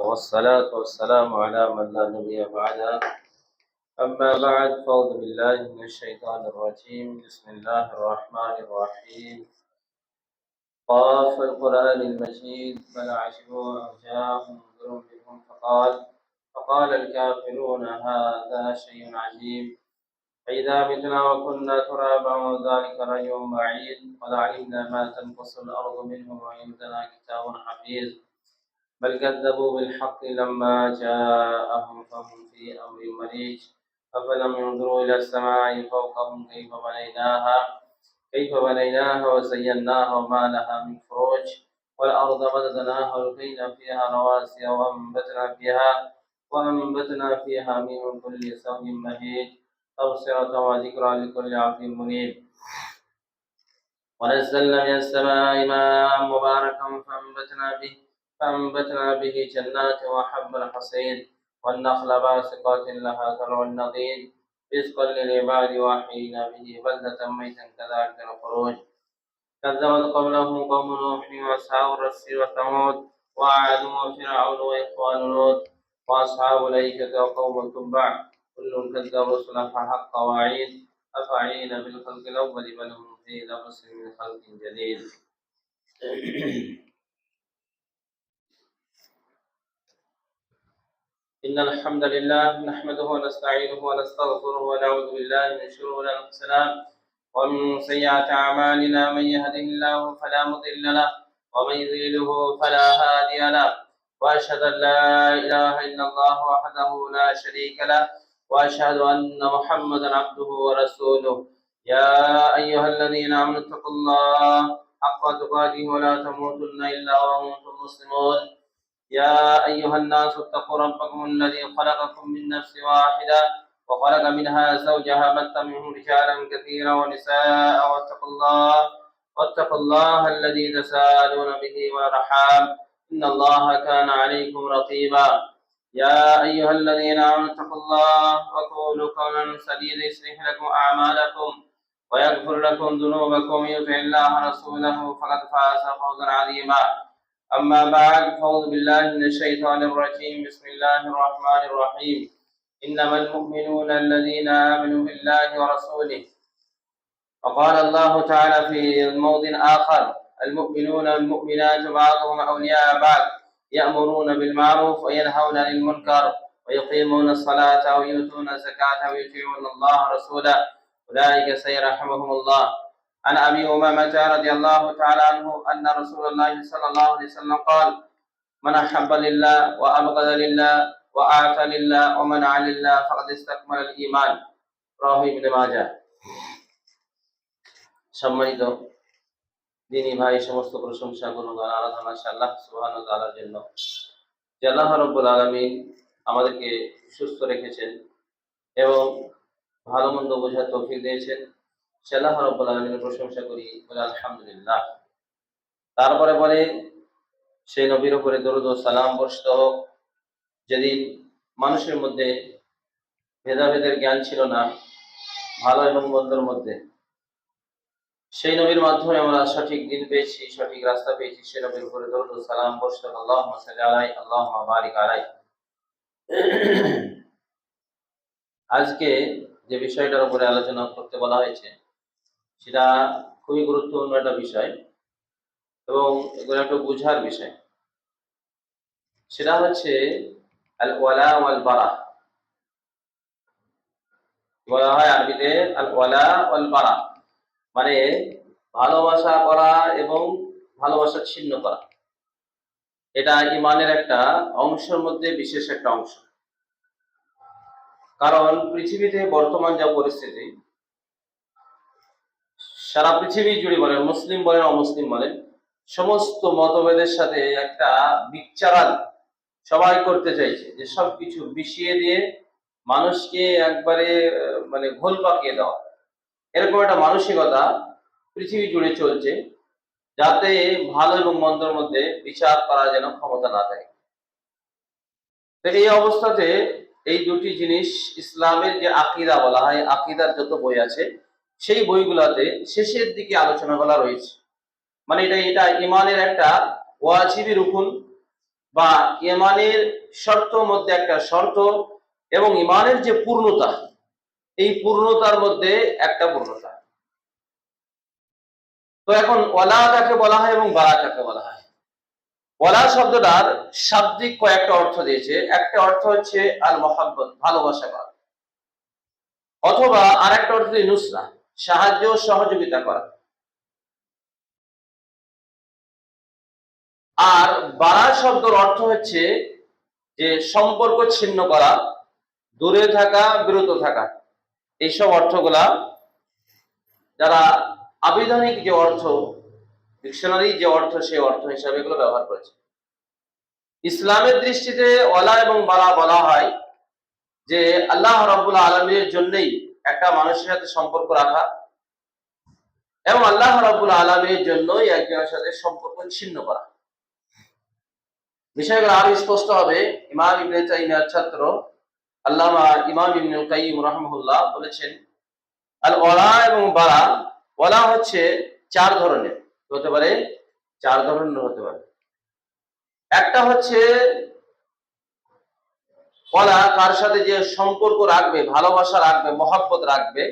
والصلاة والسلام على من لا نبي بعده. أما بعد فأعوذ بالله من الشيطان الرجيم. بسم الله الرحمن الرحيم. قاف القرآن المجيد بل عجبوا أن جاءهم منذر منهم فقال الكافرون هذا شيء عجيب فإذا متنا وكنا ترابا وذلك رجع بعيد قد علمنا ما تنقص الأرض منهم وعندنا كتاب حفيظ بل كذبوا بالحق لما جاءهم فهم في أمر مريج أفلم ينظروا إلى السماء فوقهم كيف بنيناها وزيناها وما لها من فروج والأرض مددناها والقينا فيها رواسي وأنبتنا فيها من كل زوج مهيج تبصرة وذكرى لكل عبد منيب ونزلنا من السماء ماء مباركا فأنبتنا به جنات وحب الحصيد والنخل باسقات لها زرع نضيد رزقا للعباد وأحيينا به بلدة ميتا كذلك الخروج كذبت قبلهم قوم نوح وأصحاب الرس وثمود وعاد وفرعون وإخوان لوط وأصحاب الأيكة وقوم تبع كل كذب رسلا فحق وعيد أفعينا بالخلق الأول بل هم في لبس من خلق جديد. إن الحمد لله نحمده ونستعينه ونستغفره ونعوذ بالله من شرور أنفسنا ومن سيئات أعمالنا من يهده الله فلا مضل له ومن يضلله فلا هادي له وأشهد أن لا إله إلا الله وحده لا شريك له وأشهد أن محمدا عبده ورسوله. يا أيها الذين آمنوا اتقوا الله حق تقاته ولا تموتن إلا وأنتم مسلمون. يا أيها الناس اتقوا ربكم الذي خلقكم من نفس واحدة وخلق منها زوجها بث منهم رجالا كثيرا ونساء واتقوا الله الذي تساءلون به والأرحام إن الله كان عليكم رقيبا. يا أيها الذين آمنوا اتقوا الله وقولوا قولا سديدا يصلح لكم أعمالكم ويغفر لكم ذنوبكم يطع الله ورسوله فقد فاز فوزا عظيما. أما بعد فأعوذ بالله من الشيطان الرجيم. بسم الله الرحمن الرحيم. إنما المؤمنون الذين آمنوا بالله ورسوله. وقال الله تعالى في موضع آخر المؤمنون والمؤمنات بعضهم أولياء بعض يأمرون بالمعروف وينهون عن المنكر ويقيمون الصلاة ويؤتون الزكاة ويطيعون الله ورسوله أولئك سيرحمهم الله. عن أبي أمامة رضي الله تعالى عنه أن رسول الله صلى الله عليه وسلم قال من أحب لله وأبغض لله وأعطى لله ومنع لله فقد استكمل الإيمان. رواه ابن মাজাহ। সম্মানিত দিনী ভাই, সমস্ত প্রশংসা গুণগান আরাধনা আল্লাহ সুবহানাহু ওয়া তাআলার জন্য, যে আল্লাহ রাব্বুল আলামিন আমাদেরকে সুস্থ রেখেছেন এবং ভালো মন্দ বোঝার তৌফিক দিয়েছেন। সে আল্লাহ রাব্বুল আলামিনের প্রশংসা করি, বলে আলহামদুলিল্লাহ। তারপরে বলে সেই নবীর উপরে দরুদ ও সালাম বর্ষিত হোক যেদিন মানুষের মধ্যে ভেদাভেদের জ্ঞান ছিল না, ভালো এবং মন্দের মধ্যে। সেই নবীর মাধ্যমে আমরা সঠিক দিন পেয়েছি, সঠিক রাস্তা পেয়েছি। সেই নবীর উপরে দরুদ ও সালাম বর্ষিত হোক। আল্লাহুম্মা সাল্লি আলাইহি আল্লাহুম্মা বারিক আলাইহি। আজকে যে বিষয়টার উপরে আলোচনা করতে বলা হয়েছে সেটা খুবই গুরুত্বপূর্ণ একটা বিষয় এবং এগুলো একটু বুঝার বিষয়। সেটা হচ্ছে আল ওয়ালা ওয়াল বারা। বলা হয় আরবিতে আল ওয়ালা ওয়াল বারা, মানে ভালোবাসা করা এবং ভালোবাসা ছিন্ন করা। এটা ঈমানের একটা অংশের মধ্যে বিশেষ একটা অংশ। কারণ পৃথিবীতে বর্তমান যা পরিস্থিতি, সারা পৃথিবী জুড়ে বলেন, মুসলিম বলেন অমুসলিম বলেন, সমস্ত মতভেদের সাথে একটা বিচ্চারান সবাই করতে চাইছে, যে সবকিছু বিষিয়ে দিয়ে মানুষকে একবারে মানে ঘোল পাকিয়ে দেওয়া। এরকম একটা মানসিকতা পৃথিবী জুড়ে চলছে, যাতে ভালো এবং মন্দের মধ্যে বিচার করা যেন ক্ষমতা না থাকে। তো এই অবস্থাতে এই দুটি জিনিস, ইসলামের যে আকীদা বলা হয়, আকীদার যত বই আছে সেই বইগুলোতে শেষের দিকে আলোচনা করা রয়েছে। মানে এটা ঈমানের একটা ওয়াজিবি রুকুন বা ইমানের শর্ত মধ্যে একটা শর্ত, এবং ইমানের যে পূর্ণতা, এই পূর্ণতার মধ্যে একটা পূর্ণতা। তো এখন ওয়ালা কাকে বলা হয় এবং বারা কাকে বলা হয়? ওয়ালা শব্দটার শাব্দিক কয়েকটা অর্থ দিয়েছে। একটা অর্থ হচ্ছে আল মহাব্বত, ভালোবাসা করা, অথবা আর একটা অর্থ নুসরা, সাহায্য সহযোগিতা করা। আর বারা শব্দের অর্থ হচ্ছে যে সম্পর্ক ছিন্ন করা, দূরে থাকা, বিরত থাকা। এইসব অর্থগুলা যারা আবিধানিক যে অর্থ, ডিকশনারি যে অর্থ, সেই অর্থ হিসাবে এগুলো ব্যবহার করেছে। ইসলামের দৃষ্টিতে ওয়ালা এবং বারা বলা হয় যে আল্লাহ রাব্বুল আলামিনের জন্যই একটা মানুষের সাথে সম্পর্ক রাখা, এবং আল্লাহ রাব্বুল আলামিনের জন্যই একজনের সাথে সম্পর্ক ছিন্ন করা। বিষয়গুলো আরো স্পষ্ট হবে। ইমাম ইবনে তাইমিয়ার ছাত্র আল্লামা ইমাম ইবনুল কাইয়িম রাহিমাহুল্লাহ বলেছেন, আল ওয়ালা এবং বারা, ওয়ালা হচ্ছে চার ধরনের হতে পারে, চার ধরনের হতে পারে। একটা হচ্ছে ওয়ালা কার সাথে যে সম্পর্ক রাখবে, ভালোবাসা রাখবে, মহব্বত রাখবে,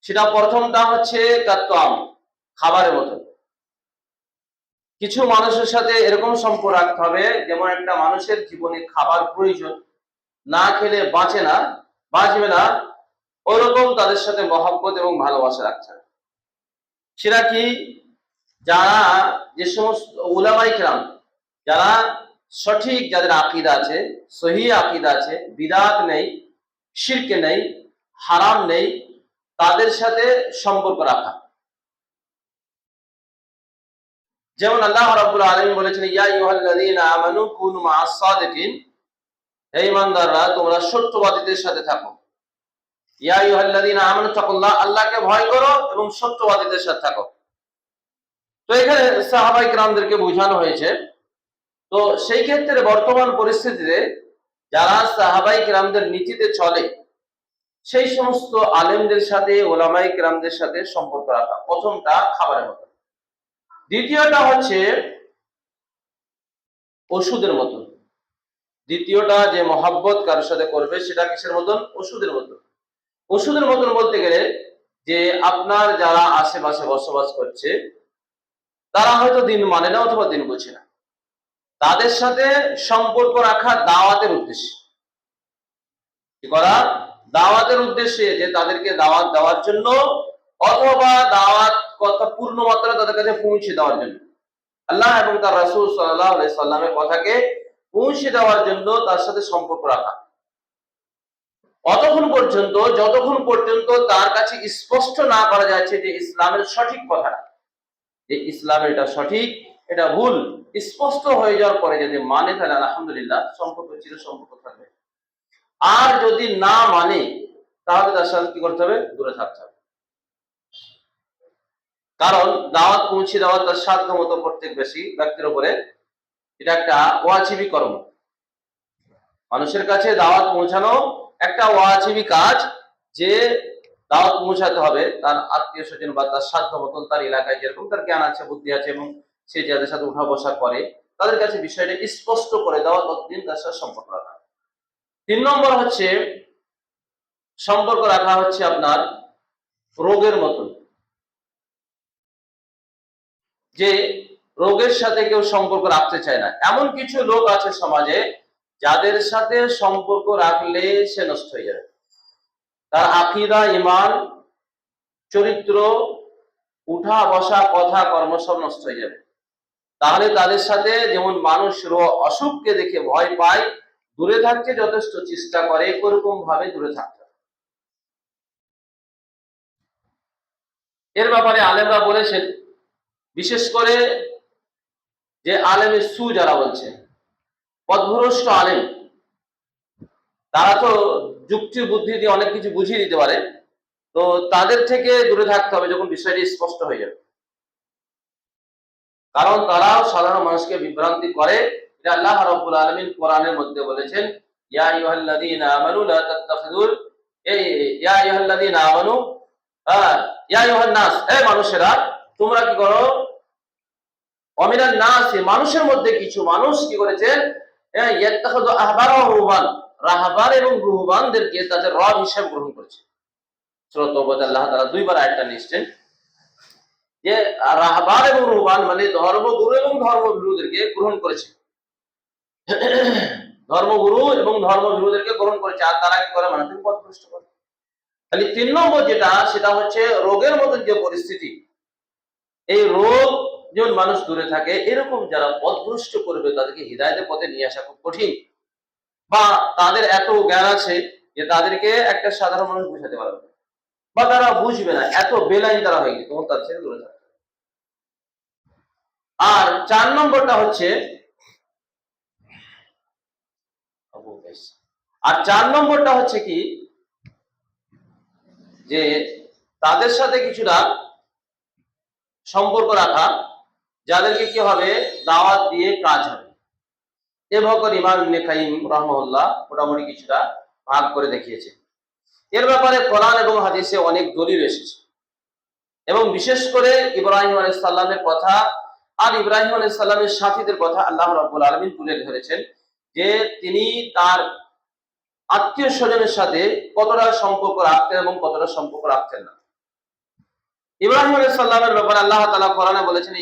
সেটা প্রথমটা হচ্ছে কাত্তাম, খাবারের মতো। কিছু মানুষের সাথে এরকম সম্পর্ক রাখতে হবে, যেমন একটা মানুষের জীবনে খাবার প্রয়োজন, না খেলে বাঁচে না, বাঁচবে না, ওরকম তাদের সাথে মহব্বত এবং ভালোবাসা রাখতে হবে। সেটা কি? যারা, যে সমস্ত উলামায়ে কেরাম, যারা সঠিক, যাদের আকীদা আছে, সহিহ আকীদা আছে, বিদআত নেই, শিরক নেই, হারাম নেই, তাদের সাথে সম্পর্ক রাখা। যেমন আল্লাহ রাব্বুল আলামিন বলেছেন, ইয়া আইয়ুহাল্লাযীনা আমানু কুনু মা'আস সাদিকিন, হে ঈমানদাররা তোমরা সত্যবাদীদের সাথে থাকো। ইয়া আইয়ুহাল্লাযীনা আমানু তাকুল্লাহ, আল্লাহকে ভয় করো এবং সত্যবাদীদের সাথে থাকো। তো এখানে সাহাবায়ে কেরামদেরকে বোঝানো হয়েছে। তো সেই ক্ষেত্রে বর্তমান পরিস্থিতিতে যারা সাহাবায়ে কেরামদের নীতিতে চলে, সেই সমস্ত আলেমদের সাথে, ওলামায়ে কেরামদের সাথে সম্পর্ক রাখা, প্রথমটা খাবারের মতো। দ্বিতীয়টা হচ্ছে ওষুধের মতন। দ্বিতীয়টা যে মহাব্বত কারোর সাথে করবে, সেটা কিসের মতন? ওষুধের মতন। ওষুধের মতন বলতে গেলে যে আপনার যারা আশেপাশে বসবাস করছে, তারা হয়তো দিন মানে না অথবা দিন বোঝে না, তাদের সাথে সম্পর্ক রাখা দাওয়াতের উদ্দেশ্যে। কি করা? দাওয়াতের উদ্দেশ্যে, যে তাদেরকে দাওয়াত দেওয়ার জন্য, অথবা দাওয়াত কথা পূর্ণ মাত্রায় তাদের কাছে পৌঁছে দেওয়ার জন্য, আল্লাহ এবং তার রাসূল সাল্লাল্লাহু আলাইহি সাল্লামের কথাকে পৌঁছে দেওয়ার জন্য তার সাথে সম্পর্ক রাখা, যতক্ষণ পর্যন্ত তার কাছে স্পষ্ট না করা যাচ্ছে যে ইসলামের সঠিক কথাটা, যে ইসলামের এটা সঠিক, এটা ভুল, স্পষ্ট হয়ে যাওয়ার পরে যদি মানে, তাহলে আলহামদুলিল্লাহ, সম্পর্ক চির সম্পর্ক থাকবে। আর যদি না মানে, তাহলে তার সাথে কি করতে হবে? দূরে থাকতে হবে। কারণ দাওয়াত পৌঁছে দেওয়া তার সাধ্য মতো প্রত্যেক ব্যক্তির উপরে এটা একটা ওয়াজিবি কর্ম। মানুষের কাছে দাওয়াত পৌঁছানো একটা ওয়াজিবি কাজ, যে দাওয়াত পৌঁছাতে হবে তার আত্মীয় স্বজন বা তার সাধ্য মতন, তার এলাকায় যেরকম তার জ্ঞান আছে, বুদ্ধি আছে, এবং সে যাদের সাথে উঠা বসা করে, তাদের কাছে বিষয়টা স্পষ্ট করে দেওয়া, ততদিন তার সাথে সম্পর্ক রাখা। 3 নম্বর হচ্ছে সম্পর্ক রাখা হচ্ছে আপনার রোগের মতন। যে রোগের সাথে কেউ সম্পর্ক রাখতে চায় না, এমন কিছু লোক আছে সমাজে, যাদের সাথে সম্পর্ক রাখলে সে নষ্ট হয়ে যাবে, তার আকীদা, ঈমান, চরিত্র, উঠা বসা, কথা, কর্ম সব নষ্ট হয়ে যাবে। তাহলে তাদের সাথে, যেমন মানুষ অসুখকে দেখে ভয় পায়, দূরে থাকতে যথেষ্ট চেষ্টা করে, এরকম ভাবে দূরে থাকতে হবে। এর ব্যাপারে আলেমরা বলেছেন, বিশেষ করে যে আলেমের সু যারা বলছে, পথভ্রষ্ট আলেম, তারা তো যুক্তি বুদ্ধি দিয়ে অনেক কিছু বুঝিয়ে দিতে পারে, তো তাদের থেকে দূরে থাকতে হবে যখন বিষয়টি স্পষ্ট হয়ে যাবে। কারণ তারাও সাধারণ মানুষকে বিভ্রান্তি করে। এটা আল্লাহ রাব্বুল আলামিন কোরআনের মধ্যে বলেছেন, ইয়া আইয়ুহাল্লাযীনা আমানু লা তাত্তাখিযুল, ইয়া আইয়ুহাল্লাযীনা আমানু, ইয়া আইয়ুহান নাস, হে মানুষেরা, তোমরা কি করো? ওয়ামিনান নাসি, মানুষের মধ্যে কিছু মানুষ কি করেছেন, ইয়াত্তাখিযু আহবারা ওয়া রুহবান, রাহবার এবং রুহবানদেরকে তাদের রব হিসেবে গ্রহণ করেছে। সূরা তাওবাতে আল্লাহ তাআলা দুইবার আয়াতটা নিয়েছেন যে রাহবার এবং রুহবান মানে ধর্মগুরু এবং ধর্মবিরোধীদেরকে গ্রহণ করেছে। ধর্মগুরু এবং ধর্মবিরোধীদেরকে গ্রহণ করেছে, আর তারা কি করে, মানুষকে পথভ্রষ্ট করে। তাহলে 3 নম্বর যেটা, সেটা হচ্ছে রোগের মতো যে পরিস্থিতি, এই রোগ যেমন মানুষ দূরে থাকে, এরকম যারা পথভ্রষ্ট করবে তাদেরকে হিদায়াতের পথে নিয়ে আসা খুব কঠিন, বা তাদের এত জ্ঞান আছে যে তাদেরকে একটা সাধারণ মানুষ বুঝাতে পারবে না, বা তারা বুঝবে না, এত বেলাইন তারা হয়ে গেছে, তখন তার ছেড়ে দূরে থাকে। আর 4 নম্বরটা হচ্ছে, কি যে তাদের সাথে কিছুটা সম্পর্ক রাখা, যাদেরকে কি হবে, দাওয়াত দিয়ে কাজ হবে। এভাবে ইমাম ইবনে কাইয়িম রাহিমাহুল্লাহ মোটামুটি কিছুটা ভাগ করে দেখিয়েছে। এর ব্যাপারে কোরআন এবং হাদিসে অনেক দলিল এসেছে, এবং বিশেষ করে ইব্রাহিম আলাইহিস সালামের কথা আর ইব্রাহিম আলাইহিস সালামের সাথীদের কথা আল্লাহ রাব্বুল আলামিন তুলে ধরেছেন, যে তিনি তার আত্মীয় স্বজনের সাথে কতটা সম্পর্ক রাখতেন এবং কতটা সম্পর্ক রাখতেন না। ইব্রাহিম আলাইহিস সালামের ব্যাপারে আল্লাহ তাআলা কোরআনে বলেছেন,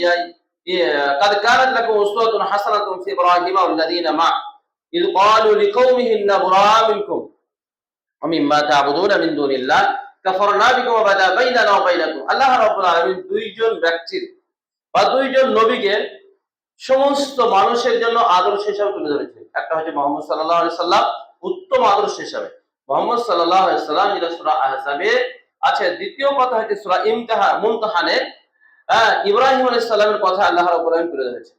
قد كانت لكم أسوة حسنة في إبراهيم والذين معه إذ قالوا لقومهم إنا براء منكم ومما تعبدون من دون الله كفرنا بكم وبدا بيننا وبينكم। আল্লাহ রাব্বুল আলামিন দুইজন ব্যক্তির বা দুইজন নবীকে সমস্ত মানুষের জন্য আদর্শ হিসেবে তুলে ধরেছেন। একটা হচ্ছে মুহাম্মদ সাল্লাল্লাহু আলাইহি সাল্লাম, উত্তম আদর্শ হিসেবে মুহাম্মদ সাল্লাল্লাহু আলাইহি সাল্লাম, যেটা সূরা আহজাবে আছে। দ্বিতীয় কথা হচ্ছে সূরা মুমতাহানে ইব্রাহিম আলাইহিস সালামের কথা আল্লাহ রাব্বুল আলামিন তুলে ধরেছেন,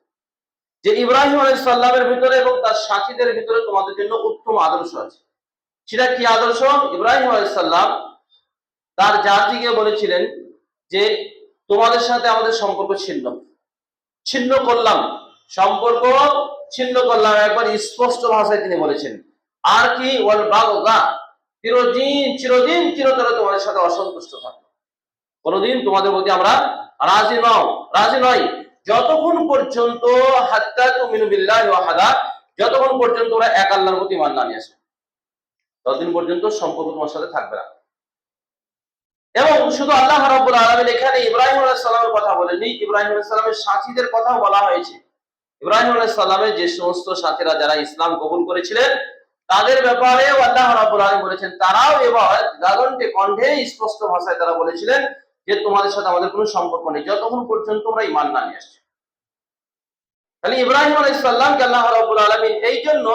যে ইব্রাহিম আলাইহিস সালামের ভিতরে এবং তার সাথীদের ভিতরে তোমাদের জন্য উত্তম আদর্শ আছে। সেটা কি আদর্শ? ইব্রাহিম আলাইহিস সালাম তার জাতিকে বলেছিলেন যে তোমাদের সাথে আমাদের সম্পর্ক ছিন্ন করলাম, সম্পর্ক ছিন্ন করলাম, একবার স্পষ্ট ভাষায় তিনি বলেছেন। আর কি, ওয়াল বাগদা, চিরদিন চিরতরে তোমাদের সাথে অসন্তুষ্ট থাকবো, কোনদিন তোমাদের প্রতি আমরা রাজি নয়, যতক্ষণ পর্যন্ত হাত্তা তুমিনু বিল্লাহি ওয়াহদা, যতক্ষণ পর্যন্ত ওরা এক আল্লাহর প্রতি ঈমান না নিয়ে আসে, ততদিন পর্যন্ত সম্পর্ক তোমার সাথে থাকবে না। এবং শুধু আল্লাহ রাব্বুল আলামিন এখানে ইব্রাহিম আলাইহিস সালামের কথা বলেননি, ইব্রাহিম আলাইহিস সালামের সাথীদের কথাও বলা হয়েছে। ইব্রাহিম আলাইহিস সালামের যে সমস্ত সাথীরা যারা ইসলাম কবুল করেছিলেন, তাদের ব্যাপারেও আল্লাহ রাব্বুল আলামিন বলেছেন, তারাও এবার গাগন্ডে কণ্ঠে স্পষ্ট ভাষায় তারা বলেছিলেন যে তোমাদের সাথে আমাদের কোনো সম্পর্ক নেই, যতক্ষণ পর্যন্ত আমরা ঈমান না নিয়ে আসছি। তাহলে ইব্রাহিম আলাইহিস সালামকে আল্লাহ রাব্বুল আলামিন এই জন্য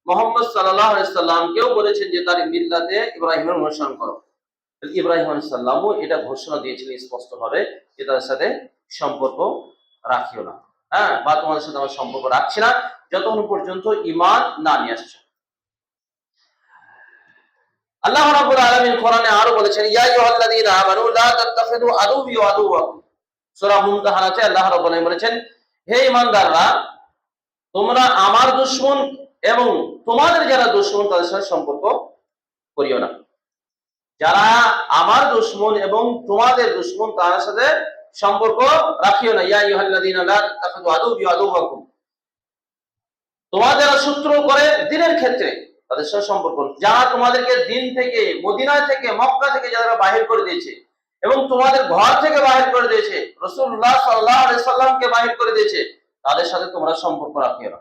মুহাম্মদ সাল্লাল্লাহু আলাইহি সাল্লামকেও বলেছেন যে তার মিল্লাতে ইব্রাহিমের অনুসরণ করো। ইব্রাহিম আলাইহিস সালামও এটা ঘোষণা দিয়েছিলেন স্পষ্টভাবে যে তাদের সাথে সম্পর্ক রাখিও না, বা তোমাদের সাথে আমার সম্পর্ক রাখছি না যতক্ষণ পর্যন্ত ঈমান না নিয়ে আসছো। আল্লাহ রাব্বুল আলামিন কোরআনে আরো বলেছেন, ইয়া আইয়ুহাল্লাযীনা আমানু লা তাত্তাখিযু আদুওয়ি ওয়া আদুওয়াকুম। সূরা মুমতাহানাতে আল্লাহ রাব্বুল আলামিন বলেছেন, হে ঈমানদাররা, তোমরা আমার দুশমন এবং তোমাদের যারা দুশমন তাদের সাথে সম্পর্ক করিও না। যারা আমার দুশমন এবং তোমাদের দুশমন তাদের সাথে সম্পর্ক রাখিও না। ইয়া আইয়ুহাল্লাযীনা লা তাত্তাখিযু আদুওয়ি ওয়া আদুওয়াকুম, তোমাদের যারা শত্রু করে দিনের ক্ষেত্রে তাদের সাথে সম্পর্ক, যারা তোমাদেরকে দিন থেকে, মদিনা থেকে, মক্কা থেকে যারা বাহির করে দিয়েছে এবং তোমাদের ঘর থেকে বাহির করে দিয়েছে, রাসূলুল্লাহ সাল্লাল্লাহু আলাইহি সাল্লামকে বাহির করে দিয়েছে, তাদের সাথে তোমরা সম্পর্ক রাখিও না।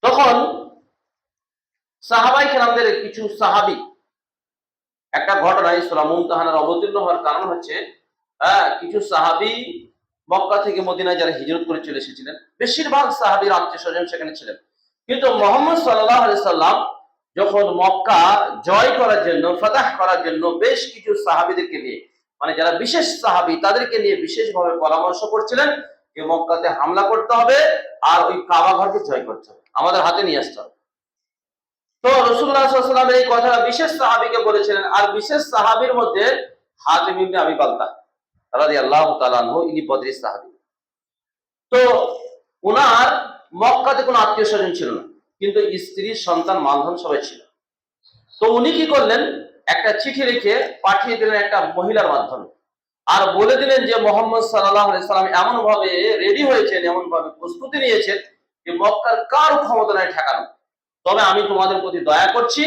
তখন সাহাবায়ে কেরামদের কিছু সাহাবী, একটা ঘটনা সূরা মুমতাহানার অবতীর্ণ হওয়ার কারণ হচ্ছে, কিছু সাহাবী মক্কা থেকে মদিনায় যারা হিজরত করে চলে এসেছিলেন, বেশিরভাগ সাহাবীর আত্মীয়স্বজন সেখানে ছিলেন। কিন্তু মুহাম্মদ সাল্লাল্লাহু আলাইহি সাল্লাম যখন মক্কা জয় করার জন্য, ফাতাহ করার জন্য বেশ কিছু সাহাবীদেরকে নিয়ে, মানে যারা বিশেষ সাহাবী তাদেরকে নিয়ে বিশেষভাবে পরামর্শ করছিলেন যে মক্কাতে হামলা করতে হবে আর ওই কাবা ঘরকে জয় করতে হবে, আমাদের হাতে নিয়ে আসতে হবে। তো রাসূলুল্লাহ সাল্লাল্লাহু আলাইহি ওয়াসাল্লাম এই কথাটা বিশেষ সাহাবীকে বলেছিলেন, আর বিশেষ সাহাবীর মধ্যে হাতিম ইবনে আবি বালতা রাদিয়াল্লাহু তাআলা আনহু, ইনি বদরের সাহাবী। তো ওনার মক্কাতে কোনো আত্মীয় স্বজন ছিল না, কিন্তু স্ত্রী, সন্তান, মালধন সবাই ছিল। তো উনি কি করলেন, একটা চিঠি লিখে পাঠিয়ে দিলেন একটা মহিলার মাধ্যমে, আর বলে দিলেন যে মোহাম্মদ সাল্লাল্লাহু আলাইহি সাল্লাম এমন ভাবে রেডি হয়েছেন, এমন ভাবে প্রস্তুতি নিয়েছেন যে মক্কার কারো ক্ষমতা নাই ঠেকানো। তবে আমি তোমাদের প্রতি দয়া করছি,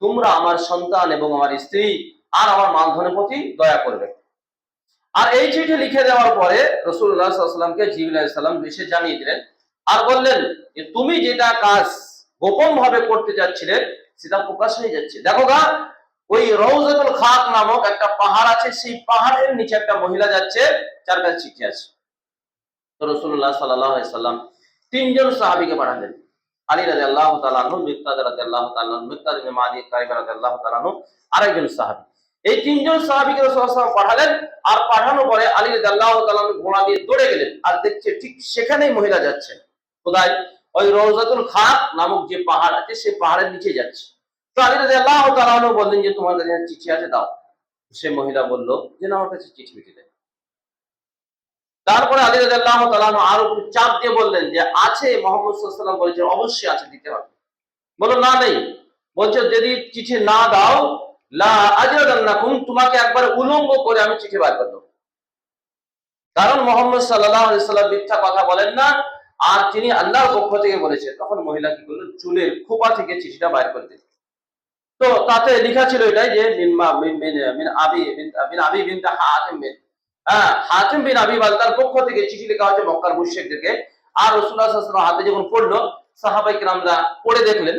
তোমরা আমার সন্তান এবং আমার স্ত্রী আর আমার মালধনের প্রতি দয়া করবে। আর এই চিঠি লিখে দেওয়ার পরে রাসূলুল্লাহ সাল্লাল্লাহু আলাইহি ওয়াসাল্লামকে জিবরাইল আলাইহিস সালাম এসে জানিয়ে দিলেন আর বললেন যে তুমি যেটা কাজ গোপন ভাবে করতে যাচ্ছিলে সেটা প্রকাশ হয়ে যাচ্ছে। দেখো গা, ওই রওজাতুল খাক নামক একটা পাহাড় আছে, সেই পাহাড়ের নিচে একটা মহিলা যাচ্ছে, যার কাছে চিঠি আছে। তো রাসূলুল্লাহ সাল্লাল্লাহু আলাইহি সাল্লাম তিনজন সাহাবীকে পাঠালেন, আলী রাদিয়াল্লাহু তাআলা আনহু, মিকদাদ রাদিয়াল্লাহু তাআলা আনহু, মিকদাদ ইবনে মাদি কারিব রাদিয়াল্লাহু তাআলা আনহু, আরেকজন সাহাবী। এই তিনজন সাহাবীকে রাসূল সাল্লাল্লাহু আলাইহি ওয়াসাল্লাম পাঠালেন। আর পাঠানোর পরে আলী রাদিয়াল্লাহু তাআলা আনহু ঘোড়া দিয়ে দৌড়ে গেলেন আর দেখছে ঠিক সেখানেই মহিলা যাচ্ছে। কোথায়? ওই রওজাতুল খাক নামক যে পাহাড় আছে সেই পাহাড়ের নিচে যাচ্ছে। তো আলী রাদিয়াল্লাহু তাআলা আনহু বললেন যে তোমার কাছে চিঠি আছে, দাও। সে মহিলা বলল যে না, আমার কাছে চিঠি নেই। তারপরে আলী রাদিয়াল্লাহু তাআলা আনহু আরো চাপ দিয়ে বললেন যে আছে, মুহাম্মদ সাল্লাল্লাহু আলাইহি ওয়াসাল্লাম বলেছেন অবশ্যই আছে, দিতে হবে। বলল না, নেই। বলছে যদি চিঠি না দাও লা আজরান্নাকুম, তোমাকে একবার উলঙ্গ করে আমি চিঠি বার করে দেব। কারণ মুহাম্মদ সাল্লাল্লাহু আলাইহি ওয়াসাল্লাম মিথ্যা কথা বলেন না, আর তিনি আল্লাহর পক্ষ থেকে বলেছেন। তখন মহিলা কি করলেন, চুলের খোপা থেকে চিঠিটা বাইর করে দিলেন। তো তাতে লেখা ছিল এটাই যে মিন আবি বিনতে হাতিম বিন, হাতিম বিন আবি বালতার পক্ষ থেকে চিঠি লেখা হচ্ছে মক্কার মুশরিকদেরকে। আর রাসূলুল্লাহ সাল্লাল্লাহু আলাইহি ওয়াসাল্লাম হাতে যখন পড়লো, সাহাবায়ে কিরামরা পড়ে দেখলেন।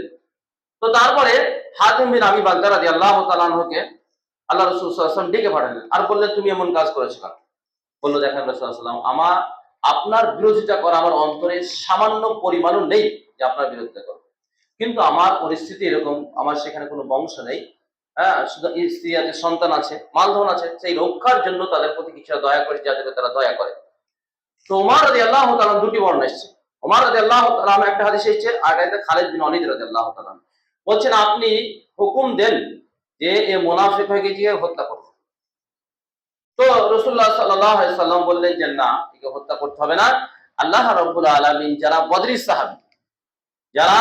তো তারপরে হাতিম বিন আবি বালতা রাদিয়াল্লাহু তাআলা আনহুকে আল্লাহ রাসূল সাল্লাল্লাহু আলাইহি ওয়াসাল্লাম ডেকে পাঠালেন আর বললেন তুমি এমন কাজ করেছো কেন? বলল দেখেন রাসূল সাল্লাল্লাহু আলাইহি ওয়াসাল্লাম, আপনার বিরোধিতা করা আমার অন্তরে সামান্য পরিমাণও নেই যে আপনার বিরোধিতা করব। কিন্তু আমার পরিস্থিতি এরকম, আমার সেখানে কোনো বংশ নেই, শুধু স্ত্রী আছে, সন্তান আছে, মালধন আছে, সেই রক্ষার জন্য তাদের প্রতি কিছুটা দয়া করে, যাদের তারা দয়া করে। তো ওমর রাদিয়াল্লাহু তাআলা দুটি বর্ণনা এসেছে। ওমর রাদিয়াল্লাহু তাআলা একটা হাদিস এসেছে, আর একটা খালিদ বিন ওয়ালিদ রাদিয়াল্লাহু তাআলা বলছেন আপনি হুকুম দেন যে এই মুনাফিক হয়ে গিয়ে হত্যা করব। তো রাসূলুল্লাহ সাল্লাল্লাহু আলাইহি সাল্লাম বললেন যে না, একে হত্যা করতে হবে না। আল্লাহ রাব্বুল আলামিন যারা বদরী সাহাবী, যারা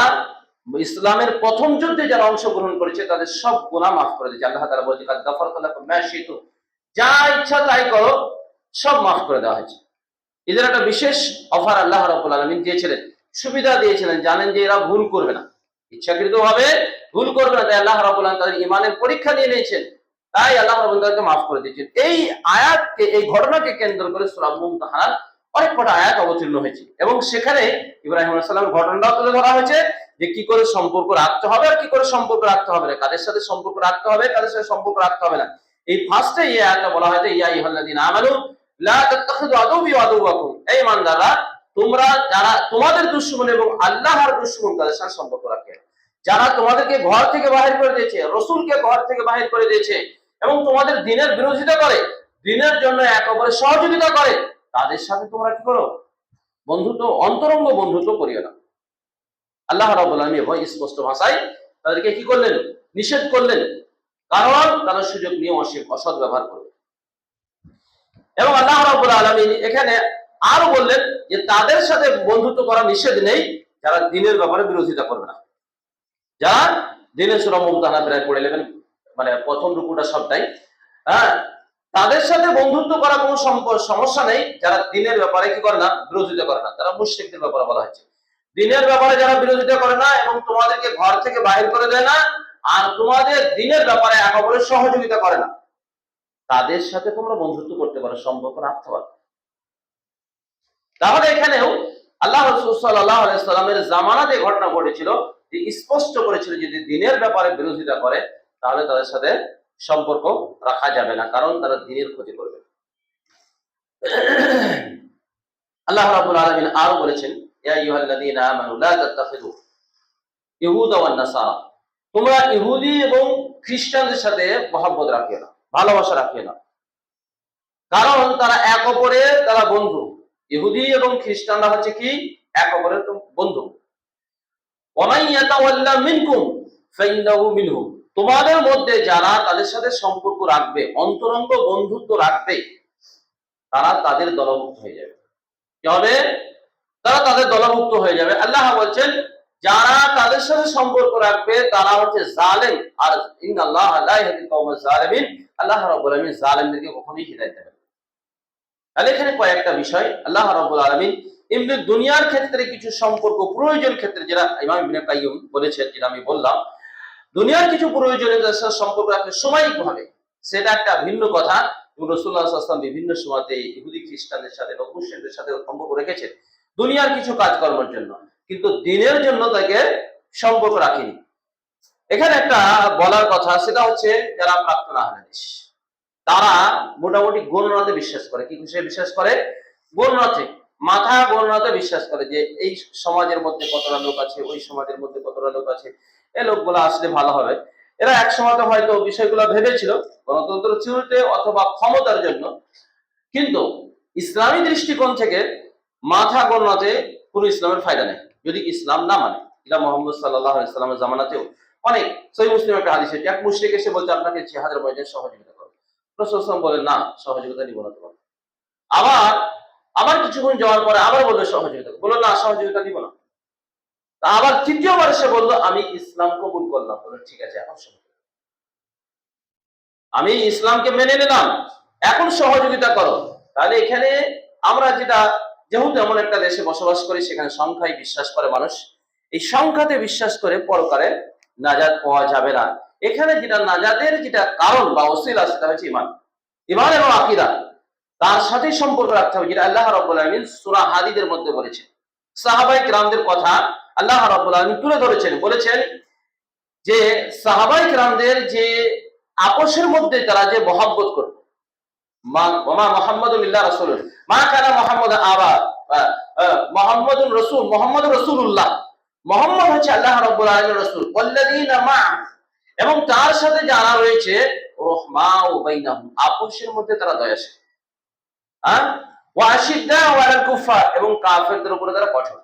ইসলামের প্রথম যুদ্ধে যারা অংশগ্রহণ করেছে, তাদের সব গুনাহ মাফ করে দিয়েছে। আল্লাহ তাআলা বলেছে কাদ গাফারতু লাকুম মা শিতু, যা ইচ্ছা তাই করো, সব মাফ করে দেওয়া হয়েছে। এদের একটা বিশেষ অফার আল্লাহ রাব্বুল আলামিন দিয়েছিলেন, সুবিধা দিয়েছিলেন। জানেন যে এরা ভুল করবে না, ইচ্ছাকৃতভাবে ভুল করবে না, তাই আল্লাহ রাব্বুল আলামিন তাদের ঈমানের পরীক্ষা নিয়ে নিয়েছেন। তাই আল্লাহ রাব্বুল তাদেরকে মাফ করে দিয়েছেন। এই আয়াতকে, এই ঘটনাকে কেন্দ্র করে সূরা মুমতাহানার অনেক কটা আয়াত অবতীর্ণ হয়েছে এবং সেখানে ইব্রাহিম আলাইহিস সালামের ঘটনাটাও তুলে ধরা হয়েছে যে কি করে সম্পর্ক রাখতে হবে আর কি করে সম্পর্ক রাখতে হবে না, কাদের সাথে সম্পর্ক রাখতে হবে, কাদের সাথে সম্পর্ক রাখতে হবে না। এই ফার্স্টে এই আয়াতটা বলা হয়েছে ইয়া আইয়ুহাল্লাযীনা আমানু লা তাত্তাখিযু আদুওয়ি ওয়া আদুওয়াকুম, এই ইমানদাররা তোমরা যারা তোমাদের দুশমন এবং আল্লাহর দুশমন তাদের সাথে সম্পর্ক রাখবে। যারা তোমাদেরকে ঘর থেকে বাহির করে দিয়েছে, রাসূলকে ঘর থেকে বাহির করে দিয়েছে এবং তোমাদের দ্বীনের বিরোধিতা করে, দ্বীনের জন্য একে অপরের সহযোগিতা করে, তাদের সাথে তোমরা কি করো, বন্ধুত্ব, অন্তরঙ্গ বন্ধুত্ব করিও না। আল্লাহ রাব্বুল আলামিন স্পষ্ট ভাষায় তাদেরকে কি করলেন, নিষেধ করলেন, কারণ তারা সুযোগ নিয়ে অসৎ ব্যবহার করবে। এবং আল্লাহ রাব্বুল আলামিন এখানে আরো বললেন যে তাদের সাথে বন্ধুত্ব করা নিষেধ নেই যারা দ্বীনের ব্যাপারে বিরোধিতা করবে না। যারা দ্বীনের সূরা মুমতাহানা প্রায় পড়ে নেবেন, মানে প্রথম রুকুটা সবটাই, তাদের সাথে বন্ধুত্ব করা কোনো সমস্যা নেই যারা দ্বীনের ব্যাপারে কি করে না, বিরোধিতা করে না। তারা মুশরিকদের ব্যাপারে বলা হয়েছে। দ্বীনের ব্যাপারে যারা বিরোধিতা করে না এবং তোমাদেরকে ঘর থেকে বাহির করে দেয় না, আর তোমাদের দ্বীনের ব্যাপারে একে অপরের সহযোগিতা করে না, তাদের সাথে তোমরা বন্ধুত্ব করতে পারো, সম্পর্ক রাখতে পারো। তাহলে এখানেও আল্লাহ রাসূল সাল্লাল্লাহু আলাইহি সাল্লামের জামানাতে ঘটনা ঘটেছিল, যে স্পষ্ট করেছিল যদি দ্বীনের ব্যাপারে বিরোধিতা করে তাহলে তাদের সাথে সম্পর্ক রাখা যাবে না, কারণ তারা দ্বীনের ক্ষতি করবে। আল্লাহ রাব্বুল আলামিন আরো বলেছেন ইয়া আইয়ুহাল্লাযীনা আমানু লা তাত্তাখিযু ইহুদা ওয়ান নাসারা, তোমরা ইহুদি এবং খ্রিস্টানদের সাথে মহব্বত রাখিও না, ভালোবাসা রাখিও না, কারণ তারা এক অপরের তারা বন্ধু। ইহুদি এবং খ্রিস্টানরা হচ্ছে কি এক অপরের বন্ধু। ওয়ামান ইয়াতাওয়াল্লা মিনকুম ফাইন্নাহু মিনহুম, তোমাদের মধ্যে যারা তাদের সাথে সম্পর্ক রাখবে, অন্তরঙ্গ বন্ধুত্ব রাখবে, তারা তাদের দলভুক্ত হয়ে যাবে। কি হবে? তারা তাদের দলভুক্ত হয়ে যাবে। আল্লাহ বলছেন যারা তাদের সাথে সম্পর্ক রাখবে তারা হচ্ছে জালেম, আর ইন্নাল্লাহা লা ইয়াহদিল কওমাজ জালিমিন, আল্লাহ রাব্বুল আলামিন জালেমদেরকে কখনোই হিদায়াত দেবেন না। তাহলে এখানে কয়েকটা বিষয় আল্লাহ রাব্বুল আলামিন এমনি দুনিয়ার ক্ষেত্রে কিছু সম্পর্ক প্রয়োজন ক্ষেত্রে, যেটা ইমাম ইবনে কাইয়্যিম বলেছেন, যেটা আমি বললাম, দুনিয়ার কিছু প্রয়োজনীয়তার সাথে সম্পর্ক রাখলে সাময়িক ভাবে সেটা একটা ভিন্ন কথা। রাসূলুল্লাহ সাল্লাল্লাহু আলাইহি ওয়াসাল্লাম বিভিন্ন সময়তে ইহুদি খ্রিস্টানদের সাথে বা মুশরিকদের সাথে সম্পর্ক রেখেছেন দুনিয়ার কিছু কাজকর্মের জন্য, কিন্তু দিনের জন্য তাকে সম্পর্ক রাখেনি। এখানে একটা বলার কথা, সেটা হচ্ছে যারা প্রাক্তন আহলে হাদিস তারা মোটামুটি গণনাতে বিশ্বাস করে। কি বিষয়ে বিশ্বাস করে? গণনাতে, মাথা গণনাতে বিশ্বাস করে যে এই সমাজের মধ্যে কতটা লোক আছে, ওই সমাজের মধ্যে কতটা লোক আছে, এই লোকগুলো আসলে ভালো হবে। এরা এক সময়তে হয়তো বিষয়গুলো ভেবেছিল গণতন্ত্র চিরতে অথবা ক্ষমতার জন্য, কিন্তু ইসলামী দৃষ্টিকোণ থেকে মাথা গণনাতে কোনো ইসলামের ফায়দা নেই যদি ইসলাম না মানে। এটা মোহাম্মদ সাল্লাল্লাহু আলাইহি সাল্লামের জামানাতেও অনেক, সহিহ মুসলিম একটা হাদিস, এক মুশরিক এসে বলছে আপনাকে জিহাদের ময়দানে সহযোগিতা করো। রাসূল সাল্লাল্লাহু আলাইহি ওয়াসাল্লাম বলেন না, সহযোগিতা নিব না তোমার। আবার আবার কিছুক্ষণ যাওয়ার পরে আবার বললো সহযোগিতা, বললো না সহযোগিতা নিব না। আবার তৃতীয়বার এসে বললো আমি ইসলাম কবুল করলাম। বললো ঠিক আছে, এখন আমি ইসলামকে মেনে নিলাম, এখন সহযোগিতা করো। তাহলে এখানে আমরা যেটা, যেহেতু এমন একটা দেশে বসবাস করি সেখানে সংখ্যায় বিশ্বাস করে মানুষ, এই সংখ্যাতে বিশ্বাস করে পরকালে নাজাত পাওয়া যাবে না। এখানে যেটা নাজাতের যেটা কারণ বা ওসিলা সেটা হচ্ছে ইমান, ইমান এবং আকীদা, তার সাথে সম্পর্ক রাখতে হবে, যেটা আল্লাহ রাব্বুল আলামিন সূরা হাদীদের মধ্যে বলেছেন। সাহাবায়ে কেরামদের কথা আল্লাহ রাব্বুল আলামিন তুলে ধরেছেন, বলেছেন যে সাহাবায়ে কেরামদের যে আপোষের মধ্যে তারা যে মহব্বত করত, ওমা মুহাম্মাদুন ইল্লা রাসূলুন মা কানা মুহাম্মাদ আবা মুহাম্মাদুর রাসূল, মুহাম্মাদুর রাসূলুল্লাহ, মুহাম্মদ হচ্ছে আল্লাহ রাব্বুল আলামিনের রাসূল, ওয়াল্লাযীনা মা, এবং তার সাথে যারা রয়েছে রহমাউ বাইনাহুম, আপোষের মধ্যে তারা দয়াশীল, ওয়া আশিদ্দাউ আলাল কুফার, এবং কাফেরদের উপরে তারা কঠোর।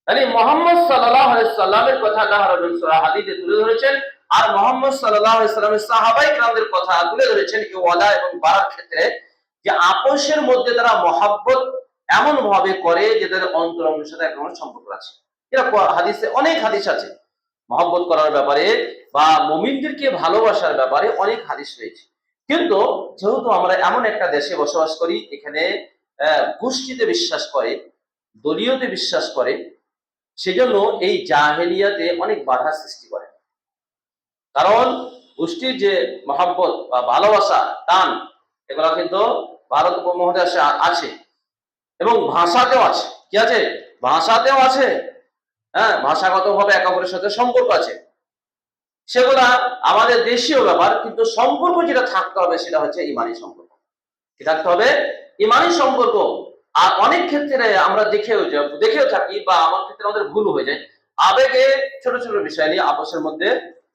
তাহলে মুহাম্মদ সাল্লাল্লাহু আলাইহি সাল্লামের কথা আল্লাহ রাব্বুল সূরা হাদীদে তুলে ধরেছেন, আর মুহাম্মদ সাল্লাল্লাহু আলাইহি সাল্লামের সাহাবায়ে কেরামদের কথা তুলে ধরেছেন এই ওয়ালা এবং বারার ক্ষেত্রে, যে আপোষের মধ্যে তারা মহব্বত এমন ভাবে করে যে তাদের অন্তরঙ্গের সাথে এক রকমের সম্পর্ক আছে। এরকম হাদিসে অনেক হাদিস আছে মহব্বত করার ব্যাপারে বা মুমিনদেরকে ভালোবাসার ব্যাপারে অনেক হাদিস রয়েছে। কিন্তু যেহেতু আমরা এমন একটা দেশে বসবাস করি এখানে গোষ্ঠীতে বিশ্বাস করে, দলীয়তে বিশ্বাস করে, সেজন্য এই জাহেলিয়াতে অনেক বাধা সৃষ্টি করে। কারণ গোষ্ঠীর যে মহব্বত বা ভালোবাসা টান, এগুলো কিন্তু ভারত উপমহাদেশে আছে এবং ভাষাতেও আছে। কি আছে? ভাষাতেও আছে। হ্যাঁ, ভাষাগত ভাবে একে অপরের সাথে সম্পর্ক আছে, সেগুলা আমাদের দেশীয় ব্যাপার। কিন্তু সম্পর্ক যেটা থাকতে হবে সেটা হচ্ছে ইমানি সম্পর্ক, কি থাকতে হবে? ইমানি সম্পর্ক। আর অনেক ক্ষেত্রে আমরা দেখেও থাকি বা আমার ক্ষেত্রে আমাদের ভুল হয়ে যায়, আবেগে ছোট ছোট বিষয় নিয়ে আপসের মধ্যে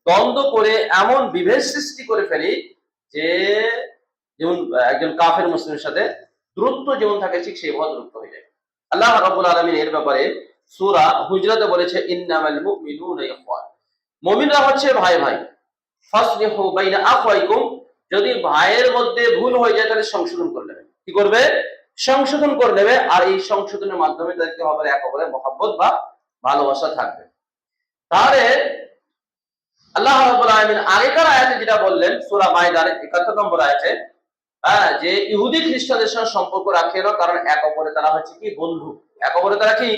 দ্বন্দ্ব করে এমন বিভেদ সৃষ্টি করে ফেলি যে, যেমন একজন কাফের মুসলিমের সাথে দূরত্ব যেমন থাকে ঠিক সেইভাবে দূরত্ব হয়ে যায়। আল্লাহ রাব্বুল আলামিন এর ব্যাপারে সূরা হুজরাতে বলেছে ইন্নামাল মুমিনুনা ইখওয়ান, মুমিনরা হচ্ছে ভাই ভাই। ফাসলিহু বাইনা আখওয়াইকুম, যদি ভাইয়ের মধ্যে ভুল হয়ে যায় তাহলে সংশোধন করে নেবে। কি করবে? সংশোধন করে নেবে। আর এই সংশোধনের মাধ্যমে তাদেরকে হবে এক অপরের মহব্বত বা ভালোবাসা থাকবে। তাহলে আল্লাহ রাব্বুল আলামিন আগেকার আয়াতে যেটা বললেন সূরা মাইদার ৭১ নম্বর আয়াতে, যে ইহুদি খ্রিস্টানদের সাথে সম্পর্ক রাখে না, কারণ এক অপরে তারা হচ্ছে কি বন্ধু, এক অপরে তারা কি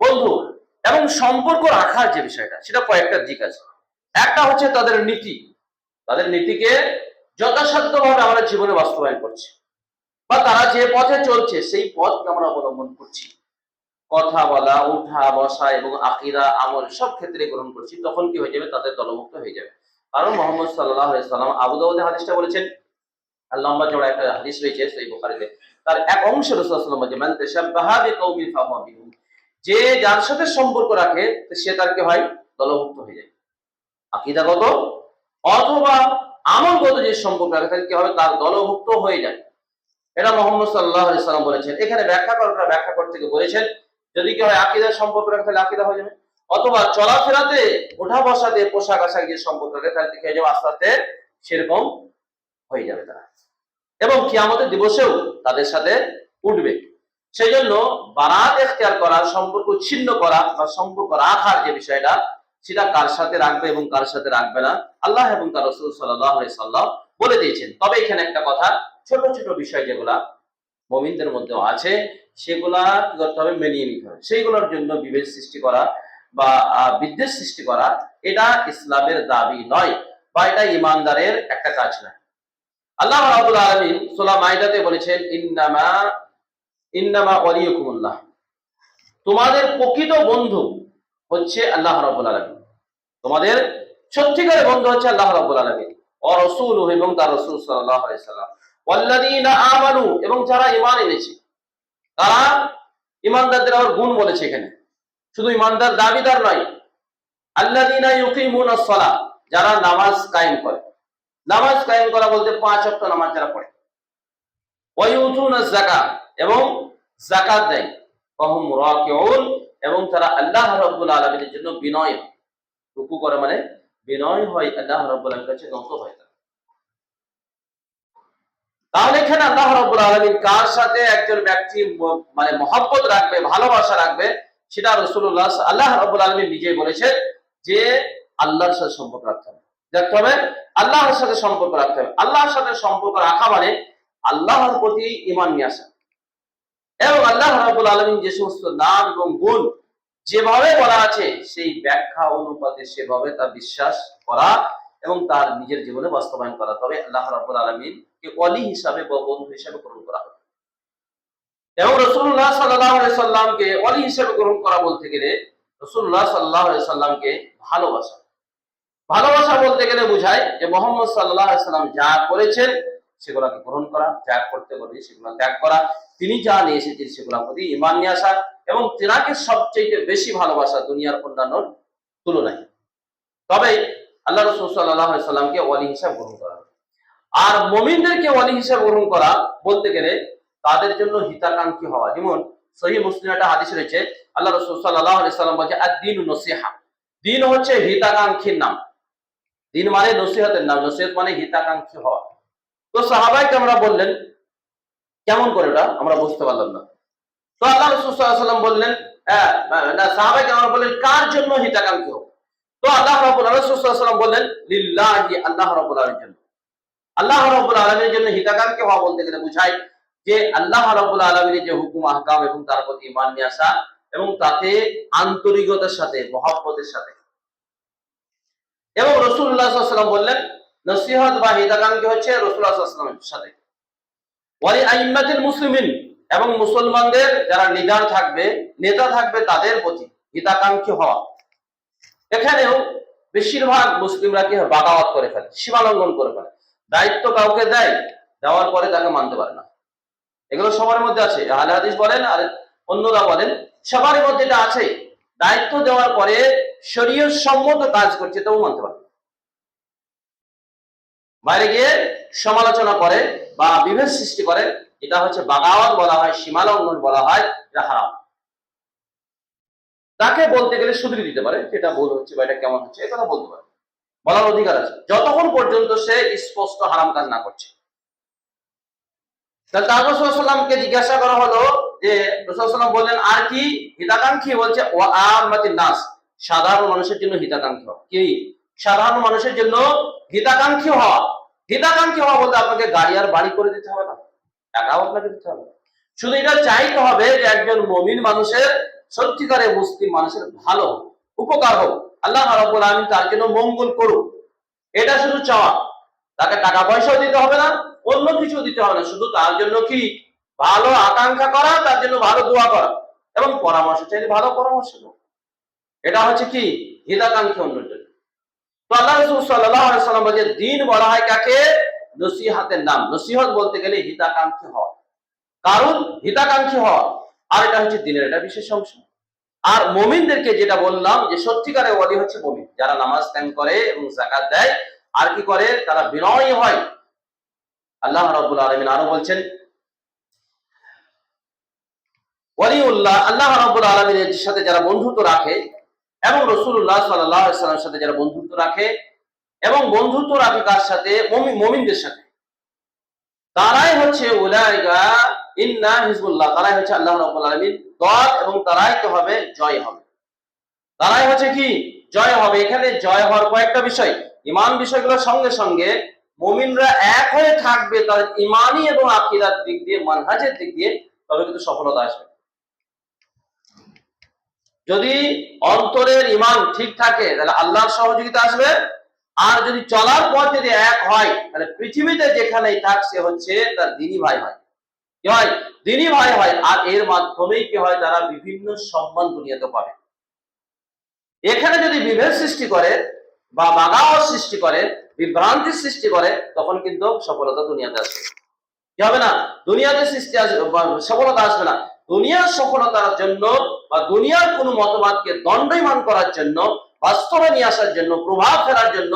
বন্ধু। এবং সম্পর্ক রাখার যে বিষয়টা সেটা কয়েকটা দিক আছে। একটা হচ্ছে তাদের নীতি, তাদের নীতিকে যথাসাধ্যভাবে আমরা জীবনে বাস্তবায়ন করছি, বা তারা যে পথে চলছে সেই পথকে আমরা অবলম্বন করছি, কথা বলা, উঠা বসা এবং আকীদা আমল সব ক্ষেত্রে গ্রহণ করছি, তখন কি হয়ে যাবে? তাদের দলভুক্ত হয়ে যাবে। কারণ মুহাম্মদ সাল্লাল্লাহু আলাইহি সাল্লাম আবু দাউদে হাদিসটা বলেছেন, আর লম্বা চওড়া একটা হাদিস রয়েছে সহিহ বুখারীতে, তার এক অংশ রাসূলুল্লাহ সাল্লাল্লাহু আলাইহি ওয়াসাল্লাম বলেছেন মান তাশাব্বাহা বিকাউমিন ফাহুয়া মিনহুম, যে যার সাথে সম্পর্ক রাখে সে তার কি হয়? দলভুক্ত হয়ে যায়। আকীদাগত অথবা আমলগত যে সম্পর্ক রাখে তার কি হবে? তার দলভুক্ত হয়ে যায়। এটা মুহাম্মদ সাল্লাল্লাহু আলাইহি সাল্লাম বলেছেন। এখানে ব্যাখ্যাকর্তারা ব্যাখ্যা করতে গিয়ে বলেছেন যদি কি হয় আকীদার সম্পর্ক রাখে তাহলে আকীদা হয়ে যাবে, অথবা চলাফেরাতে ওঠা বসাতে পোশাক আশাক যে সম্পর্ক রাখে তাহলে কি হয়ে যাবে? আস্তে আস্তে সেরকম হয়ে যাবে তারা, এবং কিয়ামতের দিবসেও তাদের সাথে উঠবে। সেই জন্য বারাত এখতিয়ার করা, সম্পর্ক ছিন্ন করা বা সম্পর্ক রাখার যে বিষয়টা সেটা কার সাথে রাখবে এবং কার সাথে রাখবে না আল্লাহ এবং তার রাসূল সাল্লাল্লাহু আলাইহি সাল্লাম বলে দিয়েছেন। তবে এখানে একটা কথা, ছোট ছোট বিষয় যেগুলা মুমিনদের মধ্যে আছে সেগুলা কি করতে হবে, মেনিয়ে নিতে হবে। সেইগুলোর জন্য বিভেদ সৃষ্টি করা বা বিদ্বেষ সৃষ্টি করা এটা ইসলামের দাবি নয়, বা এটা ইমানদারের একটা কাজ নয়। আল্লাহ রাব্বুল আলামিন সূরা মাইদাতে বলেছেন, ইন্নামা ইন্নামা ওয়ালিয়ুকুমুল্লাহ, তোমাদের প্রকৃত বন্ধু হচ্ছে আল্লাহ রাব্বুল আলামিন। তোমাদের সত্যিকারের বন্ধু হচ্ছে আল্লাহ রাব্বুল আলামিন ও রাসূলুহু, এবং তার রাসূল সাল্লাল্লাহু আলাইহি সাল্লাম, ওয়াল্লাযীনা আমানু, এবং যারা ঈমান এনেছে। তারা ঈমানদারদের আবার গুণ বলেছে এখানে, শুধু ঈমানদার দাবিদার নয়। আল্লাযীনা ইউকিমুনাস সালাহ, যারা নামাজ কায়েম করে। নামাজ কায়েম করা বলতে 5 ওয়াক্ত নামাজ যারা পড়ে। ওয়া ইউতুনাজ যাকাত, এবং যাকাত দেয়। ওয়া হুম রাকিউন, এবং তারা আল্লাহ রাব্বুল আলামিনের জন্য বিনয় হয়। রুকু করে মানে বিনয় হয়, আল্লাহ রাব্বুল আলামিনের কাছে নত হয়। তাহলে এখানে আল্লাহ রাব্বুল আলামিন কার সাথে একজন ব্যক্তি মানে মহব্বত রাখবে, ভালোবাসা রাখবে, সেটা রাসূলুল্লাহ আল্লাহ রাব্বুল আলামিন নিজেই বলেছেন যে আল্লাহর সাথে সম্পর্ক রাখতে হবে। দেখতে হবে আল্লাহর সাথে সম্পর্ক রাখতে হবে। আল্লাহর সাথে সম্পর্ক রাখা মানে আল্লাহর প্রতি ঈমান নিয়ে আসা, এবং আল্লাহ রাব্বুল আলামিন যে সমস্ত নাম এবং গুণ যেভাবে বলা আছে সেই ব্যাখ্যা অনুপাতে সেভাবে তা বিশ্বাস করা এবং তার নিজের জীবনে বাস্তবায়ন করা। তবে আল্লাহ রাব্বুল আলামিন কে ওয়ালি হিসাবে বা বন্ধু হিসাবে গ্রহণ করা হবে। এবং রাসূলুল্লাহ সাল্লাল্লাহু আলাইহি সাল্লামকে ওয়ালি হিসাবে গ্রহণ করা বলতে গেলে রাসূলুল্লাহ সাল্লাল্লাহু আলাইহি সাল্লামকে ভালোবাসা। ভালোবাসা বলতে গেলে বোঝায় যে মুহাম্মদ সাল্লাল্লাহু আলাইহি সাল্লাম যা করেছেন সেগুলোকে গ্রহণ করা, যা করতে বলে সেগুলো ত্যাগ করা, তিনি যা নিয়ে এসেছেন সেগুলোর প্রতি ঈমান নিয়ে আসা, এবং তিনাকে সবচেয়ে বেশি ভালোবাসা দুনিয়ার অন্যান্য তুলনায়। তবে আল্লাহ রাসূল সাল্লাল্লাহু আলাইহি সাল্লামকে ওয়ালি হিসাবে গ্রহণ করা। আর মুমিনদেরকে ওয়ালি হিসাবে গ্রহণ করা বলতে গেলে তাদের জন্য হিতাকাঙ্ক্ষী হওয়া। যেমন সহিহ মুসলিমে একটা হাদিস রয়েছে, আল্লাহ রাসূল সাল্লাল্লাহু আলাইহি সাল্লাম বলেছে, আদ-দীনু নসিহা, দিন হচ্ছে হিতাকাঙ্ক্ষীর নাম। দিন মানে নসিহতের নাম, নসিহত মানে হিতাকাঙ্ক্ষী হওয়া। তো সাহাবায়ে কেরামরা বললেন, কেমন করে ওটা আমরা বুঝতে পারলাম না। তো আল্লাহ রাসূল সাল্লাল্লাহু আলাইহি সাল্লাম বললেন, সাহাবায়ে কেরামরা বললেন, কার জন্য হিতাকাঙ্ক্ষী হও? তো আল্লাহ রাব্বুল আলামিন রাসূল সাল্লাল্লাহু আলাইহি সাল্লাম বললেন, লিল্লাহি, আল্লাহ রাব্বুল আলামিনের জন্য। আল্লাহ রাব্বুল আলামিনের জন্য হিতাকাঙ্ক্ষী হওয়া বলতে গেলে বোঝায় যে আল্লাহ রাব্বুল আলামিনের যে হুকুম আহকাম এবং তার প্রতি ঈমান নিয়ে আসা, এবং তাতে আন্তরিকতার সাথে, মহব্বতের সাথে। এবং রাসূলুল্লাহ সাল্লাল্লাহু আলাইহি ওয়াসাল্লাম বললেন, নসিহত বা হিতাকাঙ্ক্ষী হচ্ছে রাসূলুল্লাহ সাল্লাল্লাহু আলাইহি ওয়াসাল্লামের সাথে। ওয়ালি আইম্মাতিল মুসলিমিন, এবং মুসলমানদের যারা লিডার থাকবে, নেতা থাকবে, তাদের প্রতি হিতাকাঙ্ক্ষী হওয়া। এখানেও বেশিরভাগ মুসলিমরা কি বাগাওয়াত করে ফেলে, সীমা লঙ্ঘন করে ফেলে। দায়িত্ব কাউকে দেয়, দেওয়ার পরে তাকে মানতে পারে না। এগুলো সবার মধ্যে আছে, আহলে হাদিস বলেন আর অন্যরা বলেন, সবার মধ্যে এটা আছে। দায়িত্ব দেওয়ার পরে শরীয়ত সম্মত কাজ করছে তবু মানতে পারে না, বাইরে গিয়ে সমালোচনা করে বা বিভেদ সৃষ্টি করে। এটা হচ্ছে বাগাওয়াত বলা হয়, সীমা লঙ্ঘন বলা হয়, এটা হারাম। তাকে বলতে গেলে শুধরে দিতে পারে, এটা ভুল হচ্ছে বা এটা কেমন হচ্ছে, এটা বলতে পারে, বলার অধিকার আছে, যতক্ষণ পর্যন্ত সে স্পষ্ট হারাম কাজ না করছে। তাহলে তার রাসূল সাল্লাল্লাহু আলাইহি ওয়াসাল্লামকে জিজ্ঞাসা করা হলো যে রাসূল সাল্লাল্লাহু আলাইহি ওয়াসাল্লাম বললেন, আর কি হিতাকাঙ্ক্ষী? বলছে ওয়া আম্মাতিন নাস, সাধারণ মানুষের জন্য হিতাকাঙ্ক্ষী হওয়া। কি সাধারণ মানুষের জন্য হিতাকাঙ্ক্ষী হওয়া? হিতাকাঙ্ক্ষী হওয়া বলতে আপনাকে গাড়ি আর বাড়ি করে দিতে হবে না, টাকাও আপনাকে দিতে হবে না। শুধু এটা চাইতে হবে যে একজন মুমিন মানুষের, সত্যিকারের মুসলিম মানুষের ভালো উপকার হোক, আল্লাহ রাব্বুল আলামিন তার জন্য মঙ্গল করুক, এটা শুধু চাওয়া। তাকে টাকা পয়সাও দিতে হবে না, অন্য কিছু দিতে হবে না, শুধু তার জন্য কি ভালো আকাঙ্ক্ষা করা, তার জন্য ভালো দোয়া করা, এবং পরামর্শ চাইলে ভালো পরামর্শ দেওয়া। এটা হচ্ছে কি হিতাকাঙ্ক্ষী অন্যের জন্য। তো আল্লাহ রাসূল সাল্লাল্লাহু আলাইহি ওয়াসাল্লাম বলেন, দ্বীন বলা হয় কাকে? নসিহতের নাম। নসিহত বলতে গেলে হিতাকাঙ্ক্ষী হওয়া, কারণ হিতাকাঙ্ক্ষী হওয়া, আর এটা হচ্ছে দ্বীনের একটা বিশেষ অংশ। আর মুমিনদেরকে যেটা বললাম যে সত্যিকারের ওয়ালি হচ্ছে মুমিন, যারা নামাজ কায়েম করে এবং যাকাত দেয়, আর কি করে, তারা বিনয়ী হয়। আল্লাহ রাব্বুল আলামিন আরো বলছেন, ওয়ালিউল্লাহ, আল্লাহ রাব্বুল আলামিনের সাথে যারা বন্ধুত্ব রাখে, এবং রাসূলুল্লাহ সাল্লাল্লাহু আলাইহি ওয়াসাল্লামের সাথে যারা বন্ধুত্ব রাখে, এবং বন্ধুত্ব রাখে কার সাথে? মুমিনদের সাথে, তারাই হচ্ছে উলাইকা ইন্না হিজবুল্লাহ, তারাই হচ্ছে আল্লাহ রাব্বুল আলামিন দল, এবং তারাই তো হবে জয় হবে। তারাই হচ্ছে কি জয় হবে। এখানে জয় হওয়ার কয়েকটা বিষয়, ঈমান বিষয়গুলোর সঙ্গে সঙ্গে মুমিনরা এক হয়ে থাকবে তাদের ইমানি এবং আকীদার দিক দিয়ে, মানহাজের দিক দিয়ে, তবে কিন্তু সফলতা আসবে। যদি অন্তরের ইমান ঠিক থাকে তাহলে আল্লাহর সহযোগিতা আসবে। আর যদি চলার পথ যদি এক হয় তাহলে পৃথিবীতে যেখানেই থাক সে হচ্ছে তার দ্বীনি ভাই হয়। কি হয়? দ্বীনি ভাই হয়। আর এর মাধ্যমেই কি হয়? তারা বিভিন্ন সম্মান দুনিয়াতে পাবে। এখানে যদি বিভেদ সৃষ্টি করে বা বাগাওয়াত সৃষ্টি করে, বিভ্রান্তি সৃষ্টি করে, তখন কিন্তু সফলতা দুনিয়াতে আসবে। কি হবে না? দুনিয়াতে সৃষ্টি আসবে, সফলতা আসবে না। দুনিয়ার সফলতার জন্য বা দুনিয়ার কোন মতবাদকে দণ্ডায়মান করার জন্য, বাস্তবে নিয়ে আসার জন্য, প্রভাব ফেলার জন্য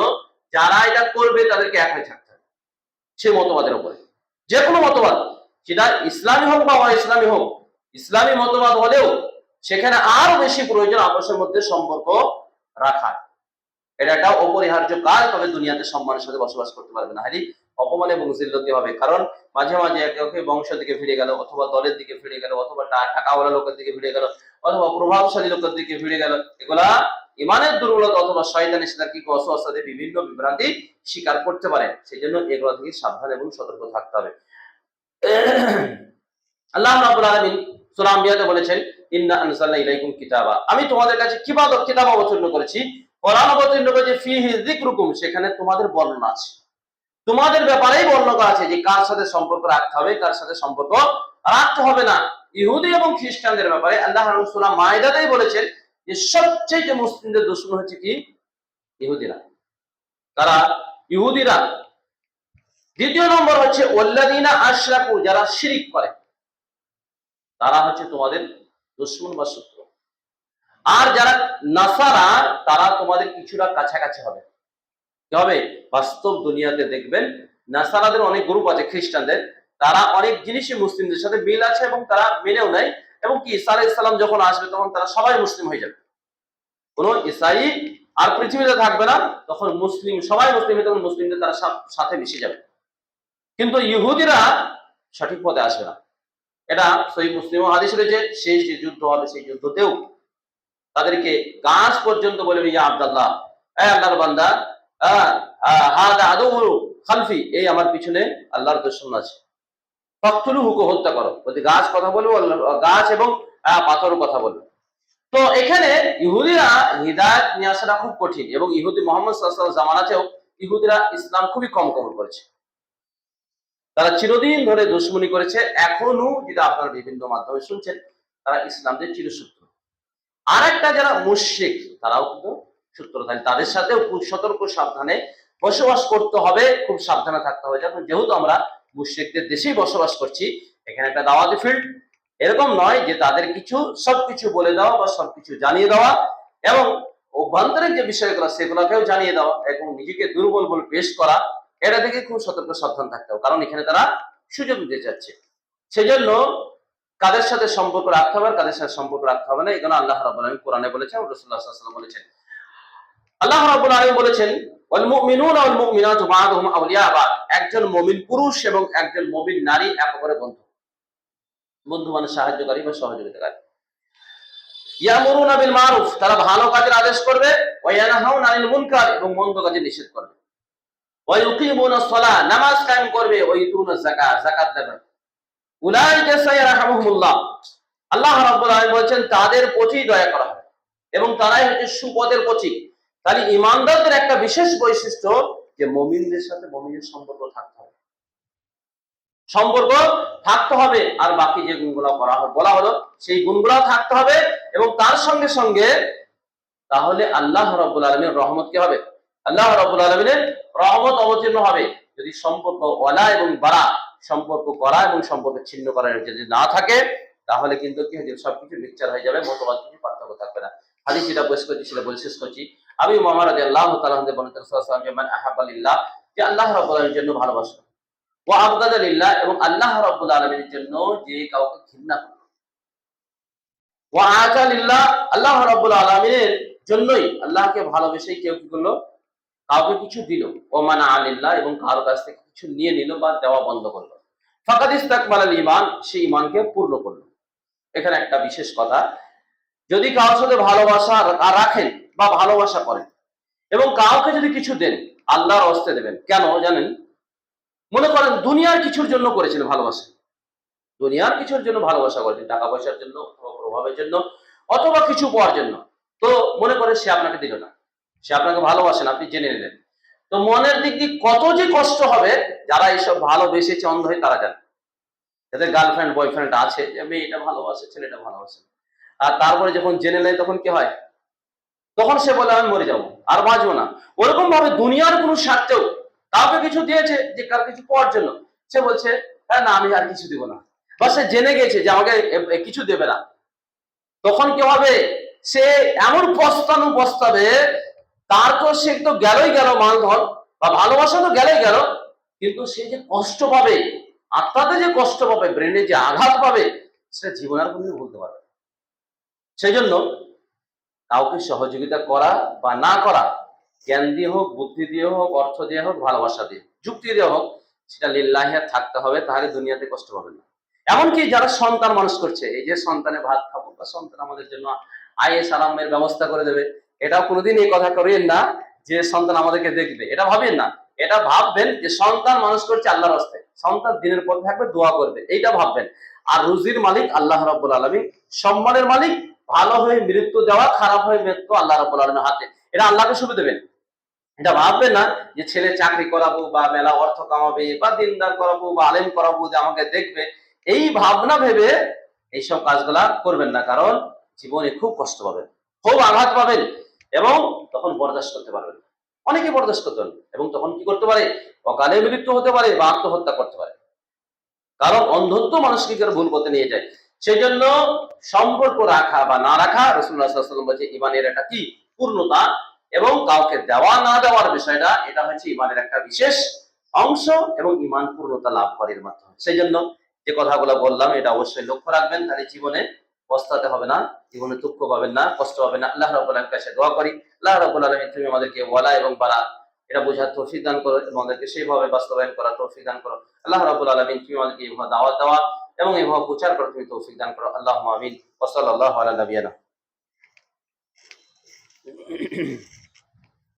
যারা এটা করবে তাদেরকে এক হয়ে থাকতে হবে সে মতবাদের উপরে। যে কোনো মতবাদ, সেটা ইসলামী হোক বা অ-ইসলামী হোক, ইসলামী মতবাদ হলেও সেখানে আরো বেশি প্রয়োজন আপসের মধ্যে সম্পর্ক রাখা। এটা একটা অপরিহার্য কাজ। তবে দুনিয়াতে সম্মানের সাথে বসবাস করতে পারবে না, হারি অপমান এবং জিল্লতি হবে। কারণ মাঝে মাঝে একে একে বংশের দিকে ফিরে গেল, অথবা দলের দিকে ফিরে গেল, অথবা টাকাওয়ালা লোকের দিকে ফিরে গেল, অথবা প্রভাবশালী লোকের দিকে ফিরে গেল। এগুলা ইমানের দুর্বলতা অথবা শয়তানের সাথে কি অসুস্থতাতে বিভিন্ন বিভ্রান্তি স্বীকার করতে পারে। সেই জন্য এগুলো থেকে সাবধান এবং সতর্ক থাকতে হবে। আল্লাহ রাব্বুল আলামিন সূরা আম্বিয়াতে বলেছেন, ইন্না আনজালনা ইলাইকুম কিতাবা, আমি তোমাদের কাছে কিতাব অবতীর্ণ করেছি, কোরআন অবতীর্ণ করেছি, ফিহি যিকরুকুম, সেখানে তোমাদের বর্ণনা আছে, তোমাদের ব্যাপারেই বর্ণনা আছে যে কার সাথে সম্পর্ক রাখতে হবে, কার সাথে সম্পর্ক রাখতে হবে না। ইহুদি এবং খ্রিস্টানদের ব্যাপারে আল্লাহ সূরা মাইদাতেই বলেছেন যে সবচেয়ে মুসলিমদের দুশমন হচ্ছে কি? ইহুদিরা। তারা ইহুদিরা। দ্বিতীয় নম্বর হচ্ছে ওয়াল্লাযীনা আশরাকু, যারা শিরিক করে, তারা হচ্ছে তোমাদের দুশমন বা শত্রু। আর যারা নাসারা, তারা তোমাদের কিছুটা কাছাকাছি হবে। কি হবে? বাস্তব দুনিয়াতে দেখবেন নাসারাদের অনেক গ্রুপ আছে, খ্রিস্টানদের, তারা অনেক জিনিসই মুসলিমদের সাথে মিল আছে এবং তারা মেনেও নেয়। এবং কি ঈসা আলাইহিস সালাম যখন আসবে তখন তারা সবাই মুসলিম হয়ে যাবে, কোন ঈসাই আর পৃথিবীতে থাকবে না, তখন মুসলিম সবাই মুসলিম, তখন মুসলিমদের তারা সাথে মিশে যাবে। কিন্তু ইহুদিরা সঠিক পথে আসবে না। এটা সহিহ মুসলিম হাদিস রয়েছে, শেষ যে যুদ্ধ হবে সেই যুদ্ধতেও তাদেরকে গাছ পর্যন্ত বলবে, ইয়া আব্দুল্লাহ, এই আল্লাহর বান্দা, হাদা আদু খালফি, এই আমার পিছনে আল্লাহর দুশমন আছে, ফাকতুলুহু, হত্যা করো। যদি গাছ কথা বলবো, গাছ এবং পাথর কথা বলবো। তো এখানে ইহুদিরা হিদায়াত নিয়ে আসাটা খুব কঠিন, এবং ইহুদি মুহাম্মদ সাল্লাল্লাহু আলাইহি ওয়াসাল্লাম জামানাতেও ইহুদিরা ইসলাম খুবই কম কবুল করেছে। তারা চিরদিন ধরে দুশমনি করেছে, এখনো যেটা আপনারা বিভিন্ন মাধ্যমে শুনছেন, তারা ইসলামদের চিরশত্রু। আর একটা যারা মুশরিক, তারাও কিন্তু সূত্রধারী, তাদের সাথেও খুব সতর্ক সাবধানে বসবাস করতে হবে, খুব সাবধানে থাকতে হবে। যেহেতু আমরা মুশরিকদের দেশেই বসবাস করছি, এখানে একটা দাওয়াতি ফিল্ড, এরকম নয় যে তাদের সবকিছু বলে দেওয়া বা সবকিছু জানিয়ে দেওয়া, এবং অভ্যন্তরীণ যে বিষয়গুলো সেগুলোকেও জানিয়ে দেওয়া এবং নিজেকে দুর্বল বলে পেশ করা, এটা থেকে খুব সতর্ক সাবধান থাকতে হবে। কারণ এখানে তারা সুযোগ দিতে চাচ্ছে। সেজন্য কাদের সাথে সম্পর্ক রাখতে হবে, কাদের সাথে সম্পর্ক রাখতে হবে না, এগুলো আল্লাহ রাব্বুল আলামিন কোরআনে বলেছেন, রাসূলুল্লাহ সাল্লাল্লাহু আলাইহি ওয়াসাল্লাম বলেছেন। আল্লাহ রাব্বুল আলামিন বলেছেন, ওয়াল মুমিনুনা ওয়াল মুমিনাতু বা'দুহুম আউলিয়া বা'দ, একজন মুমিন পুরুষ এবং একজন মুমিন নারী এক অপরের বন্ধু। বন্ধু মানে সাহায্যকারী বা সহযোগিতাকারী। ইয়ামুরুনা বিল মারুফ, তারা ভালো কাজের আদেশ করবে, ওয়া ইয়ানহাউনা আনিল মুনকার, এবং মন্দ কাজের নিষেধ করবে, ওয়া ইউকিমুনাস সালাহ, নামাজ কায়েম করবে, ওয়া ইউতুনাজ যাকাত, যাকাত দেবে। উলাইকা সায়ারহামুহুমুল্লাহ, আল্লাহ রাব্বুল আলামিন বলেছেন তাদের প্রতি দয়া করা হবে এবং তারাই হচ্ছে সুপথের পথিক। তাহলে ঈমানদারদের একটা বিশেষ বৈশিষ্ট্য যে মুমিনদের সাথে মুমিনের সম্পর্ক থাকতে হবে, সম্পর্ক থাকতে হবে। আর বাকি যে গুণগুলো বলা হলো সেই গুণগুলো থাকতে হবে, এবং তার সঙ্গে সঙ্গে তাহলে আল্লাহ রাব্বুল আলামিনের রহমত কি হবে? আল্লাহ রাব্বুল আলামিনের রহমত অবতীর্ণ হবে। যদি সম্পর্ক ওয়ালা এবং বারা, সম্পর্ক করা এবং সম্পর্ক ছিন্ন করার যদি না থাকে, তাহলে কিন্তু কি হয়ে যাবে? সবকিছু মিক্সচার হয়ে যাবে, মতবাদ কিছু পার্থক্য থাকবে না। হাদিস যেটা পেশ করছি সেটা বলে শেষ করছি। আবু উমামা রাদিয়াল্লাহু তাআলা আনহু বলেন, রাসূলুল্লাহ সাল্লাল্লাহু আলাইহি ওয়াসাল্লাম, মান আহাব্বা লিল্লাহ, যে আল্লাহ রাব্বুল আলামিনের জন্য ভালোবাসা, ওয়া আবগাদা লিল্লাহ, এবং আল্লাহ রাব্বুল আলামিনের জন্য যে কাউকে ঘৃণা করে, ওয়া আতা লিল্লাহ, আল্লাহ রাব্বুল আলামিনের জন্যই, আল্লাহকে ভালোবেসেই কেউ কি করলো? কাউকে কিছু দিল, ও মানা আলিল্লাহ, এবং কারো কাছ থেকে কিছু নিয়ে নিল বা দেওয়া বন্ধ করলো, ফাকাদ ইস্তাকমালাল ঈমান, সেই ঈমানকে পূর্ণ করলো। এখানে একটা বিশেষ কথা, যদি কারোর সাথে ভালোবাসা রাখেন বা ভালোবাসা করেন এবং কাউকে যদি কিছু দেন, আল্লাহর হস্তে দেবেন। কেন জানেন? মনে করেন দুনিয়ার কিছুর জন্য করেছেন ভালোবাসা, দুনিয়ার কিছুর জন্য ভালোবাসা করেছেন, টাকা পয়সার জন্য অথবা প্রভাবের জন্য অথবা কিছু পাওয়ার জন্য। তো মনে করেন সে আপনাকে দিল না, সে আপনাকে ভালোবাসেন, আপনি জেনে নিলেন। তো মনের দিক দিয়ে কত যে কষ্ট হবে, যারা এইসব ভালোবেসেছে অন্ধ হয়ে তারা জানে। যাদের গার্লফ্রেন্ড বয়ফ্রেন্ড আছে, যে মেয়েটা ভালোবাসে ছেলেটা ভালোবাসে, আর তারপরে যখন জেনে নেয় তখন কি হয়? তখন সে বলে আমি মরে যাবো, আর বাঁচবো না। ওরকম ভাবে দুনিয়ার কোনো স্বার্থেও কাউকে কিছু দিয়েছে যে কার কিছু পাওয়ার জন্য, সে বলছে হ্যাঁ না আমি আর কিছু দিব না, বা সে জেনে গেছে যে আমাকে কিছু দেবে না। তখন কি হবে? সে এমন পস্তানো পস্তাবে, তার তো সে তো গেলই গেল মালধন বা ভালোবাসা তো গেলেই গেল, কিন্তু সে যে কষ্ট পাবে, আত্মাতে যে কষ্ট পাবে, ব্রেনে যে আঘাত পাবে, সেটা জীবন আর কোনোদিন ভুলতে পারবে না। সেই জন্য কাউকে সহযোগিতা করা বা না করা, জ্ঞান দিয়ে হোক, বুদ্ধি দিয়ে হোক, অর্থ দিয়ে হোক, ভালোবাসা দিয়ে, যুক্তি দিয়ে হোক, সেটা লিল্লাহি থাকতে হবে, তাহলে দুনিয়াতে কষ্ট পাবেন না। এমনকি যারা সন্তান মানুষ করছে, এই যে সন্তানে ভাত খাবো বা সন্তান আমাদের জন্য আইএস আরামের ব্যবস্থা করে দেবে, এটাও কোনোদিন এই কথা করেন না যে সন্তান আমাদেরকে দেখবে, এটা ভাবেন না। এটা ভাববেন যে সন্তান মানুষ করছে আল্লাহর রাস্তায়, সন্তান দিনের পথে থাকবে, দোয়া করবে, এইটা ভাববেন। আর রুজির মালিক আল্লাহ রাব্বুল আলামিন, সম্মানের মালিক, ভালো হয়ে মৃত্যু দেওয়া, খারাপ হয়ে মৃত্যু আল্লাহ রাব্বুল আলামিনের হাতে, এটা আল্লাহকে শুধু দেবেন। এটা ভাববেন না যে ছেলে চাকরি করাবো বা মেলা অর্থ কামাবে বা দিনদার করাবো বা আলেম করাবো যে আমাকে দেখবে, এই ভাবনা ভেবে এইসব কাজগুলা করবেন না। কারণ জীবনে খুব কষ্ট পাবেন, খুব আঘাত পাবেন, এবং তখন বরদাস্ত করতে পারবেন না। অনেকে বরদাস্ত করতে পারেন, এবং তখন কি করতে পারে? অকালে মৃত্যু হতে পারে বা আত্মহত্যা করতে পারে। কারণ অন্ধত্ব মানুষকে ভুল পথে নিয়ে যায়। সেই জন্য সম্পর্ক রাখা বা না রাখা, রাসূলুল্লাহ সাল্লাল্লাহু আলাইহি ওয়াসাল্লাম বলেছে ইমানের একটা কি পূর্ণতা, এবং কাউকে দেওয়া না দেওয়ার বিষয়টা, এটা হচ্ছে ইমানের একটা বিশেষ অংশ, এবং ইমান পূর্ণতা লাভ করার মাধ্যমে। সেই জন্য যে কথাগুলো বললাম এটা অবশ্যই লক্ষ্য রাখবেন, তাহলে জীবনে পস্তাতে হবে না, জীবনে দুঃখ পাবেন না, কষ্ট পাবেন না। আল্লাহ রাব্বুল আলামিনের কাছে দোয়া করি, আল্লাহ রাব্বুল আলামিন তুমি আমাদেরকে ওয়ালা এবং বারা এটা বোঝার তৌফিক দান করো, এবং আমাদেরকে সেইভাবে বাস্তবায়ন করার তৌফিক দান করো। আল্লাহ রাব্বুল আলামিন তুমি আমাদেরকে এইভাবে দাওয়াত দেওয়া এবং এইভাবে প্রচার করার তুমি তৌফিক দান করো। আল্লাহুম্মা আমিন। ওয়া সাল্লাল্লাহু আলা নাবিয়ানা।